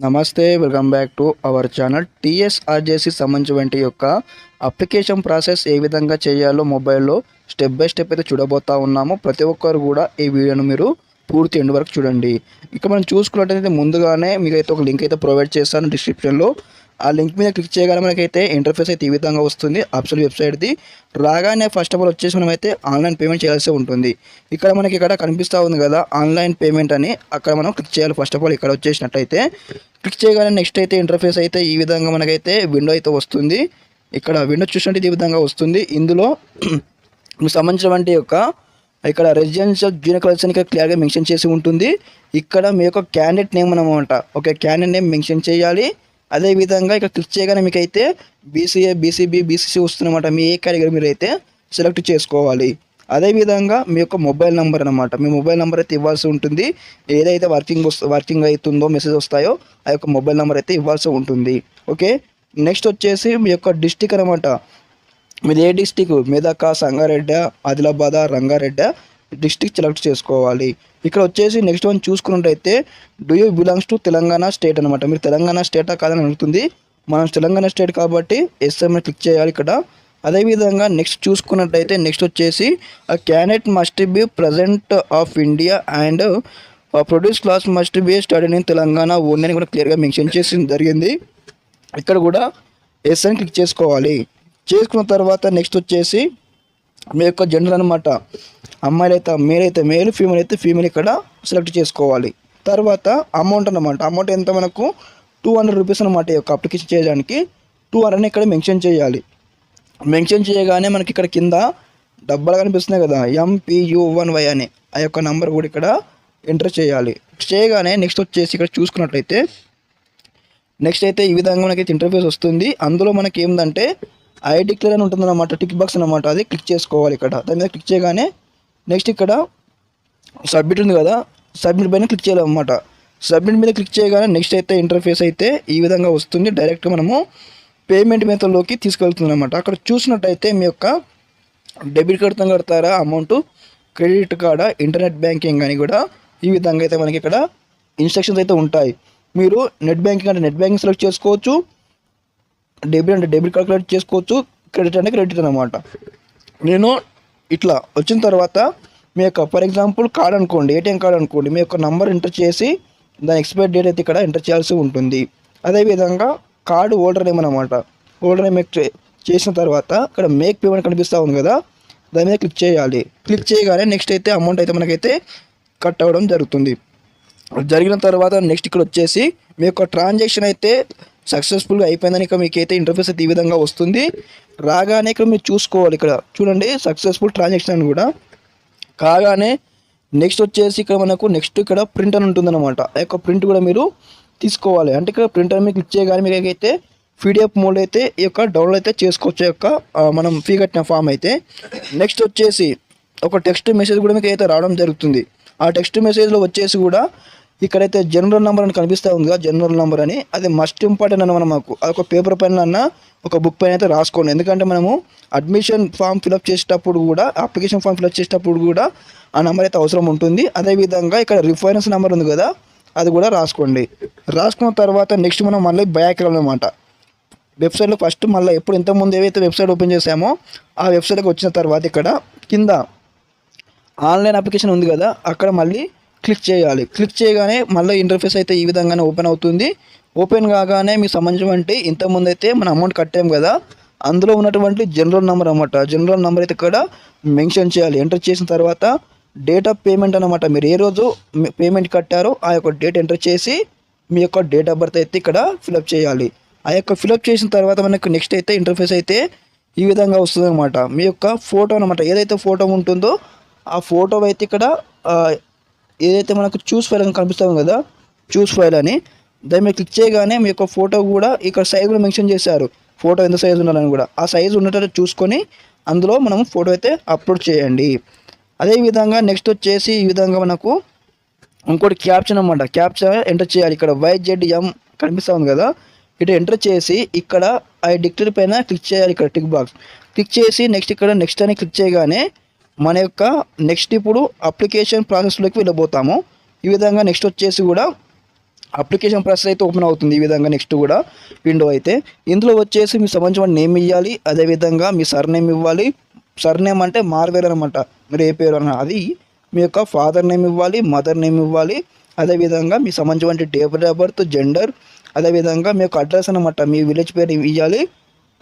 నమస్తే, welcome back to our channel. TSRJC సంబంధించిన యొక్క అప్లికేషన్ ప్రాసెస్ ఏ విధంగా చేయాలో మొబైల్లో స్టెప్ బై స్టెప్ అయితే చూడబోతా ఉన్నాము. ప్రతి ఒక్కరు కూడా ఈ వీడియోను మీరు పూర్తి ఎండ్ వరకు చూడండి. ఇక మనం చూసుకున్నట్టయితే ముందుగానే మీకైతే ఒక లింక్ అయితే ప్రొవైడ్ చేస్తాను డిస్క్రిప్షన్లో. ఆ లింక్ మీద క్లిక్ చేయగానే మనకైతే ఇంటర్ఫేస్ అయితే ఈ విధంగా వస్తుంది. అఫీషియల్ వెబ్సైట్ది రాగానే ఫస్ట్ ఆఫ్ ఆల్ వచ్చేసి మనమైతే ఆన్లైన్ పేమెంట్ చేయాల్సి ఉంటుంది. ఇక్కడ మనకి ఇక్కడ కనిపిస్తూ ఉంది కదా ఆన్లైన్ పేమెంట్ అని, అక్కడ మనం క్లిక్ చేయాలి. ఫస్ట్ ఆఫ్ ఆల్ ఇక్కడ వచ్చేసినట్టయితే క్లిక్ చేయగానే నెక్స్ట్ అయితే ఇంటర్ఫేస్ అయితే ఈ విధంగా మనకైతే విండో అయితే వస్తుంది. ఇక్కడ విండో చూసినట్టు ఈ విధంగా వస్తుంది. ఇందులో మీకు సంబంధించినటువంటి యొక్క ఇక్కడ రెసిడెన్షియల్ జూనియర్ కాలేజ్ అని క్లియర్గా మెన్షన్ చేసి ఉంటుంది. ఇక్కడ మీ యొక్క క్యాండిడేట్ నేమ్ అనమాట. ఓకే, క్యాండిడేట్ నేమ్ మెన్షన్ చేయాలి. అదేవిధంగా ఇక్కడ క్లిక్ చేయగానే మీకు అయితే బీసీఏ, బీసీబీ, బీసీసీ వస్తుందన్నమాట. మీ ఏ కేటగిరీ మీరు అయితే సెలెక్ట్ చేసుకోవాలి. అదేవిధంగా మీ యొక్క మొబైల్ నెంబర్ అనమాట. మీ మొబైల్ నెంబర్ అయితే ఇవ్వాల్సి ఉంటుంది. ఏదైతే వర్కింగ్ అవుతుందో మెసేజ్ వస్తాయో ఆ యొక్క మొబైల్ నెంబర్ అయితే ఇవ్వాల్సి ఉంటుంది. ఓకే, నెక్స్ట్ వచ్చేసి మీ యొక్క డిస్టిక్ అనమాట. మీది ఏ district, Medak, Sangareddy, Adilabad, Rangareddy district select చేసుకోవాలి. ఇక్కడ వచ్చేసి నెక్స్ట్ వన్ చూసుకున్నట్టయితే do you belongs to Telangana state అనమాట. మీరు తెలంగాణ స్టేటా కాదని అడుగుతుంది. మనం తెలంగాణ స్టేట్ కాబట్టి ఎస్ఎంఏ క్లిక్ చేయాలి ఇక్కడ. అదేవిధంగా నెక్స్ట్ చూసుకున్నట్టయితే నెక్స్ట్ వచ్చేసి candidate must be present of India and produce class must be study in Telangana only అని కూడా క్లియర్గా మెన్షన్ చేసి జరిగింది. ఇక్కడ కూడా ఎస్ అని క్లిక్ చేసుకోవాలి. చేసుకున్న తర్వాత నెక్స్ట్ వచ్చేసి మీ యొక్క జెండర్ అనమాట. అమ్మాయిలు అయితే మేల్, ఫీమేల్ అయితే ఫీమేల్ ఇక్కడ సెలెక్ట్ చేసుకోవాలి. తర్వాత అమౌంట్ అనమాట. అమౌంట్ ఎంత మనకు 200 రూపీస్ అనమాట. ఈ యొక్క అప్లికేషన్ చేయడానికి 200 ఇక్కడ మెన్షన్ చేయాలి. మెన్షన్ చేయగానే మనకి ఇక్కడ కింద డబ్బాలు కనిపిస్తున్నాయి కదా, MPU1Y అని, ఆ యొక్క నెంబర్ కూడా ఇక్కడ ఎంటర్ చేయాలి. చేయగానే నెక్స్ట్ వచ్చేసి ఇక్కడ చూసుకున్నట్లయితే నెక్స్ట్ అయితే ఈ విధంగా మనకైతే ఇంటర్ఫేస్ వస్తుంది. అందులో మనకి ఏంటంటే ఐ డిక్లేర్ అని ఉంటుందన్నమాట, టిక్ బాక్స్ అనమాట. అది క్లిక్ చేసుకోవాలి. ఇక్కడ దాని మీద క్లిక్ చేయగానే నెక్స్ట్ ఇక్కడ సబ్మిట్ ఉంది కదా, సబ్మిట్ పైన క్లిక్ చేయాలన్నమాట. సబ్మిట్ మీద క్లిక్ చేయగానే నెక్స్ట్ అయితే ఇంటర్ఫేస్ అయితే ఈ విధంగా వస్తుంది. డైరెక్ట్గా మనము పేమెంట్ మెథడ్లోకి తీసుకెళ్తుంది అనమాట. అక్కడ చూసినట్టయితే మీ యొక్క డెబిట్ కార్డ్తో కడతారా అమౌంట్, క్రెడిట్ కార్డా, ఇంటర్నెట్ బ్యాంకింగ్ అని కూడా ఈ విధంగా అయితే మనకి ఇక్కడ ఇన్స్ట్రక్షన్స్ అయితే ఉంటాయి. మీరు నెట్ బ్యాంకింగ్ అంటే నెట్ బ్యాంకింగ్ సెలెక్ట్ చేసుకోవచ్చు, డెబిట్ అంటే డెబిట్ కార్డ్ సెలెక్ట్ చేసుకోవచ్చు, క్రెడిట్ అంటే క్రెడిట్ అనమాట. నేను ఇట్లా వచ్చిన తర్వాత మీ యొక్క ఫర్ ఎగ్జాంపుల్ కార్డ్ అనుకోండి, ఏటీఎం కార్డ్ అనుకోండి, మీ యొక్క నంబర్ ఎంటర్ చేసి దాని ఎక్స్పైరీ డేట్ అయితే ఇక్కడ ఎంటర్ చేయాల్సి ఉంటుంది. అదేవిధంగా కార్డు హోల్డర్ నేమ్ అనమాట. హోల్డర్ నేమ్ చేసిన తర్వాత ఇక్కడ మేక్ పేమెంట్ కనిపిస్తూ ఉంది కదా, దాని మీద క్లిక్ చేయాలి. క్లిక్ చేయగానే నెక్స్ట్ అయితే అమౌంట్ అయితే మనకైతే కట్ అవ్వడం జరుగుతుంది. జరిగిన తర్వాత నెక్స్ట్ ఇక్కడ వచ్చేసి మీ యొక్క ట్రాన్సాక్షన్ అయితే సక్సెస్ఫుల్గా అయిపోయిందని ఇక మీకైతే ఇంటర్ఫేస్ అయితే ఈ విధంగా వస్తుంది. రాగానే ఇక్కడ మీరు చూసుకోవాలి. ఇక్కడ చూడండి సక్సెస్ఫుల్ ట్రాన్సాక్షన్ అని కూడా కాగానే నెక్స్ట్ వచ్చేసి ఇక్కడ మనకు నెక్స్ట్ ఇక్కడ ప్రింట్ అని ఉంటుందన్నమాట. ఆ యొక్క ప్రింట్ కూడా మీరు తీసుకోవాలి. అంటే ఇక్కడ ప్రింటర్ మీద క్లిక్ చేయగానే మీకు అయితే PDF మోడ్ అయితే ఈ యొక్క డౌన్లోడ్ అయితే చేసుకోవచ్చు. యొక్క మనం ఫీ కట్టిన ఫామ్ అయితే నెక్స్ట్ వచ్చేసి ఒక టెక్స్ట్ మెసేజ్ కూడా మీకు అయితే రావడం జరుగుతుంది. ఆ టెక్స్ట్ మెసేజ్లో వచ్చేసి కూడా ఇక్కడైతే జనరల్ నెంబర్ అని కనిపిస్తూ ఉంది కదా, జనరల్ నెంబర్ అని, అది మస్ట్ ఇంపార్టెంట్ అన్నమాట. మాకు అదొక పేపర్ పైన అన్న ఒక బుక్ పైన అయితే రాసుకోండి. ఎందుకంటే మనము అడ్మిషన్ ఫామ్ ఫిలప్ చేసేటప్పుడు కూడా, అప్లికేషన్ ఫామ్ ఫిలప్ చేసేటప్పుడు కూడా ఆ నెంబర్ అయితే అవసరం ఉంటుంది. అదేవిధంగా ఇక్కడ రిఫరెన్స్ నెంబర్ ఉంది కదా, అది కూడా రాసుకోండి. రాసుకున్న తర్వాత నెక్స్ట్ మనం మళ్ళీ బ్యాక్ వెళ్ళాలన్నమాట. వెబ్సైట్లో ఫస్ట్ మళ్ళీ ఎప్పుడు ఇంతకుముందు ఏవైతే వెబ్సైట్ ఓపెన్ చేసామో ఆ వెబ్సైట్కి వచ్చిన తర్వాత ఇక్కడ కింద ఆన్లైన్ అప్లికేషన్ ఉంది కదా, అక్కడ మళ్ళీ క్లిక్ చేయాలి. క్లిక్ చేయగానే మళ్ళీ ఇంటర్ఫేస్ అయితే ఈ విధంగానే ఓపెన్ అవుతుంది. ఓపెన్ కాగానే మీకు సంబంధించినటువంటి ఇంతకుముందు అయితే మనం అమౌంట్ కట్టాం కదా, అందులో ఉన్నటువంటి జనరల్ నెంబర్ అనమాట. జనరల్ నెంబర్ అయితే ఇక్కడ మెన్షన్ చేయాలి. ఎంటర్ చేసిన తర్వాత డేట్ ఆఫ్ పేమెంట్ అనమాట. మీరు ఏ రోజు పేమెంట్ కట్టారో ఆ యొక్క డేట్ ఎంటర్ చేసి మీ యొక్క డేట్ ఆఫ్ బర్త్ అయితే ఇక్కడ ఫిలప్ చేయాలి. ఆ యొక్క ఫిలప్ చేసిన తర్వాత మనకు నెక్స్ట్ అయితే ఇంటర్ఫేస్ అయితే ఈ విధంగా వస్తుంది అనమాట. మీ యొక్క ఫోటో అనమాట, ఏదైతే ఫోటో ఉంటుందో ఆ ఫోటో అయితే ఇక్కడ ఏదైతే మనకు చూస్ ఫైల్ అని కనిపిస్తాం కదా, చూస్ ఫైల్ అని, దాని మీద క్లిక్ చేయగానే మీ యొక్క ఫోటో కూడా ఇక్కడ సైజ్ కూడా మెన్షన్ చేశారు. ఫోటో ఎంత సైజు ఉండాలని కూడా ఆ సైజు ఉన్నట్టు చూసుకొని అందులో మనం ఫోటో అయితే అప్లోడ్ చేయండి. అదేవిధంగా నెక్స్ట్ వచ్చేసి ఈ విధంగా మనకు ఇంకోటి క్యాప్షన్ అనమాట. క్యాప్షన్ ఎంటర్ చేయాలి. ఇక్కడ YZM కనిపిస్తూ ఉంది కదా, ఇటు ఎంటర్ చేసి ఇక్కడ ఐ డిక్లేర్ పైన క్లిక్ చేయాలి. ఇక్కడ టిక్ బాక్స్ క్లిక్ చేసి నెక్స్ట్ ఇక్కడ నెక్స్ట్ అని క్లిక్ చేయగానే మన యొక్క నెక్స్ట్ ఇప్పుడు అప్లికేషన్ ప్రాసెస్లోకి వెళ్ళబోతాము. ఈ విధంగా నెక్స్ట్ వచ్చేసి కూడా అప్లికేషన్ ప్రాసెస్ అయితే ఓపెన్ అవుతుంది ఈ విధంగా. నెక్స్ట్ కూడా విండో అయితే ఇందులో వచ్చేసి మీ సంబంధించిన నేమ్ ఇవ్వాలి, అదేవిధంగా మీ సర్నేమ్ ఇవ్వాలి. సర్నేమ్ అంటే మార్వేర్ అనమాట, మీరు ఏ పేరు అన్న అది. మీ యొక్క ఫాదర్ నేమ్ ఇవ్వాలి, మదర్ నేమ్ ఇవ్వాలి, అదేవిధంగా మీ సంబంధించిన డేట్ ఆఫ్ బర్త్, జెండర్, అదేవిధంగా మీ యొక్క అడ్రస్ అనమాట, మీ విలేజ్ పేరు ఇవ్వాలి.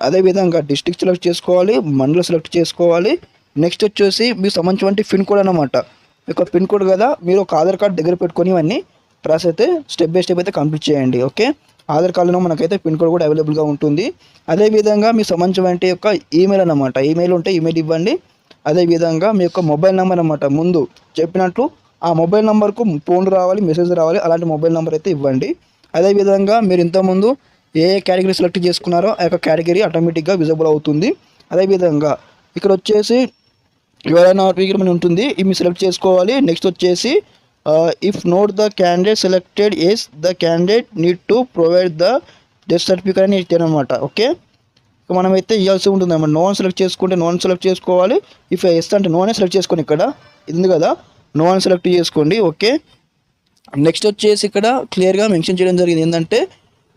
అదేవిధంగా డిస్ట్రిక్ట్ సెలెక్ట్ చేసుకోవాలి, మండలం సెలెక్ట్ చేసుకోవాలి. నెక్స్ట్ వచ్చేసి మీకు సంబంధించిన పిన్ కోడ్ అనమాట, మీకు పిన్ కోడ్ కదా, మీరు ఒక ఆధార్ కార్డ్ దగ్గర పెట్టుకొని ఇవన్నీ ప్రాసెస్ అయితే స్టెప్ బై స్టెప్ అయితే కంప్లీట్ చేయండి. ఓకే, ఆధార్ కార్డులో మనకైతే పిన్ కోడ్ కూడా అవైలబుల్గా ఉంటుంది. అదేవిధంగా మీ సంబంధించిన యొక్క ఈమెయిల్ అనమాట, ఈమెయిల్ ఉంటే ఈమెయిల్ ఇవ్వండి. అదేవిధంగా మీ యొక్క మొబైల్ నెంబర్ అనమాట, ముందు చెప్పినట్లు ఆ మొబైల్ నెంబర్కు ఫోన్ రావాలి, మెసేజ్ రావాలి, అలాంటి మొబైల్ నెంబర్ అయితే ఇవ్వండి. అదేవిధంగా మీరు ఇంతకుముందు ఏ కేటగిరీ సెలెక్ట్ చేసుకున్నారో ఆ యొక్క కేటగిరీ ఆటోమేటిక్గా విజిబుల్ అవుతుంది. అదేవిధంగా ఇక్కడ వచ్చేసి ఎవరైనా మనం ఉంటుంది, ఇవి సెలెక్ట్ చేసుకోవాలి. నెక్స్ట్ వచ్చేసి if note the candidate selected yes the candidate need to provide the death certificate అని ఇచ్చారనమాట. ఓకే, మనమైతే ఇవ్వాల్సి ఉంటుంది అన్నమాట. నోన్ సెలెక్ట్ చేసుకుంటే నోన్ సెలెక్ట్ చేసుకోవాలి. ఇఫ్ ఎస్ అంటే నోనే సెలెక్ట్ చేసుకోండి, ఇక్కడ ఇది కదా నోన్ సెలెక్ట్ చేసుకోండి. ఓకే, నెక్స్ట్ వచ్చేసి ఇక్కడ క్లియర్గా మెన్షన్ చేయడం జరిగింది ఏంటంటే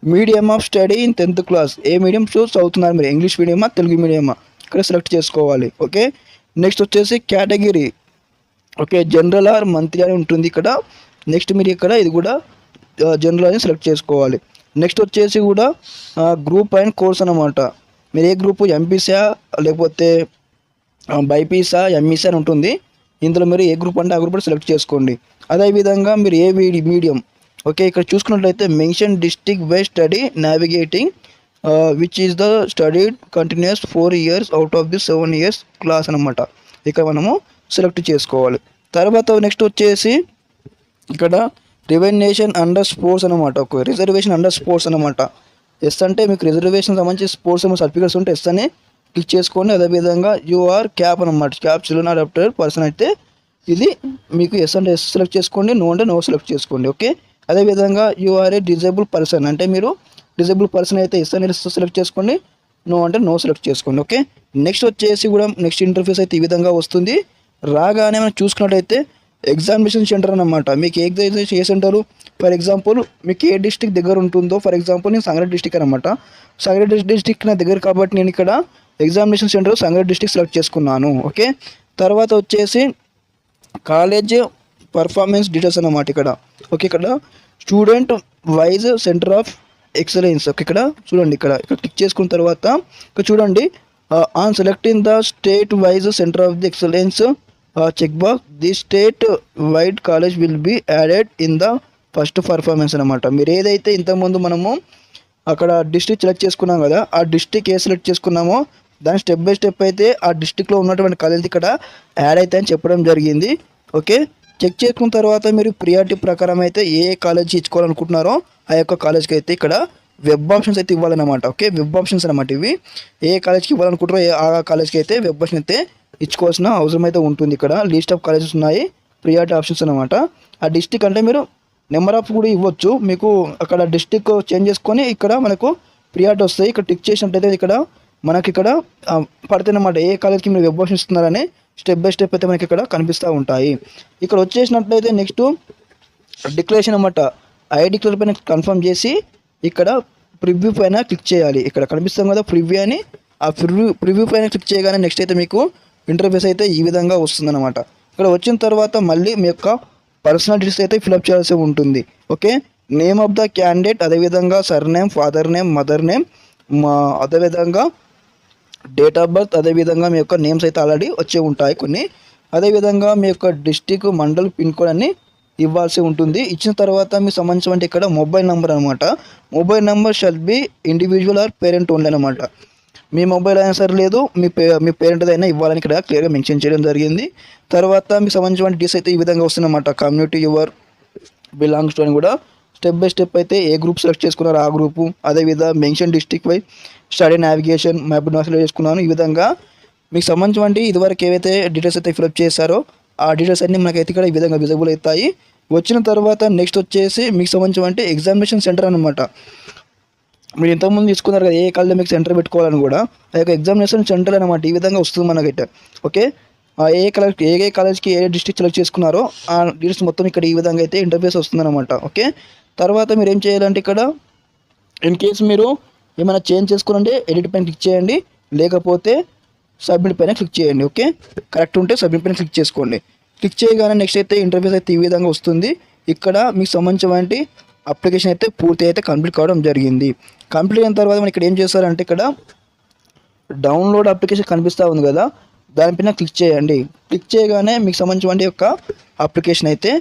medium of study in 10th class, ఏ మీడియం చూస్ అవుతున్నారు మీరు, ఇంగ్లీష్ మీడియమా తెలుగు మీడియమా, ఇక్కడ సెలెక్ట్ చేసుకోవాలి. ఓకే, నెక్స్ట్ వచ్చేసి category, okay general or monthly అని ఉంటుంది ఇక్కడ. నెక్స్ట్ మీరు ఇక్కడ ఇది కూడా జనరల్ అని సెలెక్ట్ చేసుకోవాలి. నెక్స్ట్ వచ్చేసి కూడా గ్రూప్ అండ్ కోర్స్ అనమాట, మీరు ఏ గ్రూపు ఎంపీసా లేకపోతే బైపీసా ఎంఈసా అని ఉంటుంది. ఇందులో మీరు ఏ గ్రూప్ అంటే ఆ గ్రూప్ సెలెక్ట్ చేసుకోండి. అదేవిధంగా మీరు ఏ మీడియం, ఓకే ఇక్కడ చూసుకున్నట్లయితే mention district by study navigating which is the studied continuous 4 years out of the 7 years class అనమాట, ఇక్కడ మనము సెలెక్ట్ చేసుకోవాలి. తర్వాత నెక్స్ట్ వచ్చేసి ఇక్కడ రిజర్వేషన్ అండర్ స్పోర్ట్స్ అనమాట, ఒక రిజర్వేషన్ అండర్ స్పోర్ట్స్ అనమాట. ఎస్ అంటే మీకు రిజర్వేషన్ సంబంధించి స్పోర్ట్స్ ఏమో సర్టిఫికేట్స్ ఉంటే ఎస్ అని క్లిక్ చేసుకోండి. అదేవిధంగా యూఆర్ క్యాప్ అనమాట, క్యాప్ చిల్డ్రన్ అడాప్టెడ్ పర్సన్ అయితే ఇది మీకు ఎస్ అంటే ఎస్ సెలెక్ట్ చేసుకోండి, నో అంటే నో సెలెక్ట్ చేసుకోండి. ఓకే, అదేవిధంగా యూఆర్ ఏ డిజేబుల్ పర్సన్ అంటే మీరు డిజేబుల్ పర్సన్ అయితే ఎస్ అని సెలెక్ట్ చేసుకోండి, నో అంటే నో సెలెక్ట్ చేసుకోండి. ఓకే, నెక్స్ట్ వచ్చేసి కూడా నెక్స్ట్ ఇంటర్ఫేస్ అయితే ఈ విధంగా వస్తుంది. రాగానే మనం చూసుకున్నట్టయితే ఎగ్జామినేషన్ సెంటర్ అనమాట, మీకు ఏ సెంటరు, ఫర్ ఎగ్జాంపుల్ మీకు ఏ డిస్టిక్ దగ్గర ఉంటుందో, ఫర్ ఎగ్జాంపుల్ నేను సంగారెడ్డి డిస్టిక్ అనమాట, సంగారెడ్డి డిస్టిక్ నా దగ్గర కాబట్టి నేను ఇక్కడ examination centre Sangareddy district select చేసుకున్నాను. ఓకే, తర్వాత వచ్చేసి కాలేజ్ పర్ఫార్మెన్స్ డీటెయిల్స్ అనమాట ఇక్కడ. ఓకే, ఇక్కడ student wise centre of excellence. Okay, ఇక్కడ చూడండి, ఇక్కడ క్లిక్ చేసుకున్న తర్వాత ఇక్కడ చూడండి on selecting the state wise centre of the excellence check box the state wide college will be added in the first performance అనమాట. మీరు ఏదైతే ఇంతకుముందు మనము అక్కడ డిస్ట్రిక్ట్ సెలెక్ట్ చేసుకున్నాం కదా, ఆ డిస్ట్రిక్ట్ ఏ సెలెక్ట్ చేసుకున్నామో దాని స్టెప్ బై స్టెప్ అయితే ఆ డిస్ట్రిక్ట్లో ఉన్నటువంటి కాలేజ్ ఇక్కడ యాడ్ అయితే అని చెప్పడం జరిగింది. ఓకే, చెక్ చేసుకున్న తర్వాత మీరు ప్రియారిటీ ప్రకారం అయితే ఏ కాలేజ్ ఇచ్చుకోవాలనుకుంటున్నారో ఆ యొక్క కాలేజ్కి అయితే ఇక్కడ వెబ్ ఆప్షన్స్ అయితే ఇవ్వాలన్నమాట. ఓకే, వెబ్ ఆప్షన్స్ అనమాట ఇవి. ఏ కాలేజ్కి ఇవ్వాలనుకుంటారో ఆ కాలేజ్కి అయితే వెబ్ ఆప్షన్ అయితే ఇచ్చుకోవాల్సిన అవసరం అయితే ఉంటుంది. ఇక్కడ లిస్ట్ ఆఫ్ కాలేజెస్ ఉన్నాయి, ప్రియారిటీ ఆప్షన్స్ అనమాట. ఆ డిస్ట్రిక్ట్ అంటే మీరు నెంబర్ ఆఫ్ కూడా ఇవ్వచ్చు, మీకు అక్కడ డిస్ట్రిక్ట్ చేంజ్ చేసుకొని ఇక్కడ మనకు ప్రియారిటీ వస్తాయి. ఇక్కడ టిక్ చేసినట్టయితే ఇక్కడ మనకి ఇక్కడ పడుతుందన్నమాట ఏ కాలేజ్కి మీరు వెబ్ ఆప్షన్ ఇస్తున్నారని స్టెప్ బై స్టెప్ అయితే మనకి ఇక్కడ కనిపిస్తూ ఉంటాయి. ఇక్కడ వచ్చేసినట్లయితే నెక్స్ట్ డిక్లరేషన్ అనమాట, ఐ డిక్లేర్ పైన కన్ఫర్మ్ చేసి ఇక్కడ ప్రివ్యూ పైన క్లిక్ చేయాలి. ఇక్కడ కనిపిస్తాం కదా ప్రివ్యూ అని, ఆ ప్రివ్యూ పైన క్లిక్ చేయగానే నెక్స్ట్ అయితే మీకు ఇంటర్ఫేస్ అయితే ఈ విధంగా వస్తుందన్నమాట. ఇక్కడ వచ్చిన తర్వాత మళ్ళీ మీ యొక్క పర్సనల్ డీటెయిల్స్ అయితే ఫిల్అప్ చేయాల్సి ఉంటుంది. Okay, name of the candidate, అదేవిధంగా surname, father name, mother name, అదేవిధంగా డేట్ ఆఫ్ బర్త్, అదేవిధంగా మీ యొక్క నేమ్స్ అయితే ఆల్రెడీ వచ్చే ఉంటాయి కొన్ని. అదేవిధంగా మీ యొక్క డిస్టిక్, మండల్, పిన్ కోడ్ అన్ని ఇవ్వాల్సి ఉంటుంది. ఇచ్చిన తర్వాత మీకు సంబంధించిన ఇక్కడ మొబైల్ నెంబర్ అనమాట. Mobile number shall be individual or parent only అనమాట. మీ మొబైల్ అయినా సరే లేదు, మీ పేరెంట్ అయినా ఇవ్వాలని ఇక్కడ క్లియర్గా మెన్షన్ చేయడం జరిగింది. తర్వాత మీకు సంబంధించిన డీటెయిల్స్ అయితే ఈ విధంగా వస్తుందన్నమాట. కమ్యూనిటీ యువర్ బిలాంగ్స్ టు అని కూడా స్టెప్ బై స్టెప్ అయితే ఏ గ్రూప్ సెలెక్ట్ చేసుకున్నారో ఆ గ్రూపు, అదేవిధంగా mention district wise study navigation map select చేసుకున్నాను. ఈ విధంగా మీకు సంబంధించిన ఇదివరకు ఏవైతే డీటెయిల్స్ అయితే ఫిల్అప్ చేశారో ఆ డీటెయిల్స్ అన్నీ మనకైతే ఇక్కడ ఈ విధంగా విజిబుల్ అవుతాయి. వచ్చిన తర్వాత నెక్స్ట్ వచ్చేసి మీకు సంబంధించిన ఎగ్జామినేషన్ సెంటర్ అనమాట. మీరు ఇంతకుముందు తీసుకున్నారు కదా ఏ కాలేజీలో మీకు సెంటర్ పెట్టుకోవాలని కూడా, ఆ యొక్క ఎగ్జామినేషన్ సెంటర్ అనమాట ఈ విధంగా వస్తుంది మనకైతే. ఓకే, ఏ కాలేజ్కి ఏ డిస్ట్రిక్ట్ సెలెక్ట్ చేసుకున్నారో ఆ డీటెయిల్స్ మొత్తం ఇక్కడ ఈ విధంగా అయితే ఇంటర్ఫేస్ వస్తుందన్నమాట. ఓకే, తర్వాత మీరు ఏం చేయాలంటే ఇక్కడ ఇన్ కేస్ మీరు ఏమైనా చేంజ్ చేసుకోవాలంటే ఎడిట్ పైన క్లిక్ చేయండి, లేకపోతే సబ్మిట్ పైన క్లిక్ చేయండి. ఓకే, కరెక్ట్ ఉంటే సబ్మిట్ పైన క్లిక్ చేసుకోండి. క్లిక్ చేయగానే నెక్స్ట్ అయితే ఇంటర్ఫేస్ అయితే ఈ విధంగా వస్తుంది. ఇక్కడ మీకు సంబంధించిన అప్లికేషన్ అయితే పూర్తి అయితే కంప్లీట్ కావడం జరిగింది. కంప్లీట్ అయిన తర్వాత మనం ఇక్కడ ఏం చేస్తారంటే ఇక్కడ డౌన్లోడ్ అప్లికేషన్ కనిపిస్తూ ఉంది కదా, దానిపైన క్లిక్ చేయండి. క్లిక్ చేయగానే మీకు సంబంధించిన యొక్క అప్లికేషన్ అయితే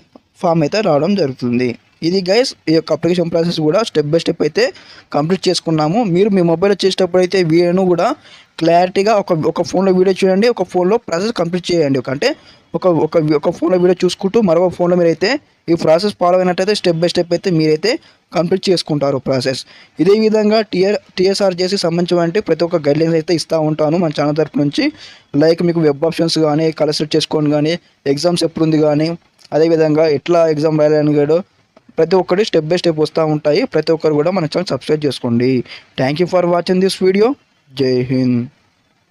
ఫామ్ అయితే రావడం జరుగుతుంది. ఇది గైస్ ఈ యొక్క అప్లికేషన్ ప్రాసెస్ కూడా స్టెప్ బై స్టెప్ అయితే కంప్లీట్ చేసుకున్నాము. మీరు మీ మొబైల్ చేసేటప్పుడు అయితే వీడియోను కూడా క్లారిటీగా ఒక ఫోన్లో వీడియో చూడండి, ఒక ఫోన్లో ప్రాసెస్ కంప్లీట్ చేయండి. అంటే ఒక ఫోన్లో వీడియో చూసుకుంటూ మరొక ఫోన్లో మీరైతే ఈ ప్రాసెస్ ఫాలో అయినట్టయితే స్టెప్ బై స్టెప్ అయితే మీరైతే కంప్లీట్ చేసుకుంటారు ప్రాసెస్. ఇదే విధంగా టీఎస్ఆర్జేసీ సంబంధించిన ప్రతి ఒక్క గైడ్లైన్స్ అయితే ఇస్తూ ఉంటాను మన ఛానల్ తరపు నుంచి. లైక్ మీకు వెబ్ ఆప్షన్స్ కానీ, కలర్ సెట్ చేసుకోండి కానీ, ఎగ్జామ్స్ ఎప్పుడు ఉంది కానీ, అదేవిధంగా ఎట్లా ఎగ్జామ్ రాయాలని కూడా ప్రతి ఒక్కటి స్టెప్ బై స్టెప్ వస్తూ ఉంటాయి. ప్రతి ఒక్కరు కూడా మన ఛానల్ సబ్స్క్రైబ్ చేసుకోండి. Thank you for watching this video. జై హింద్.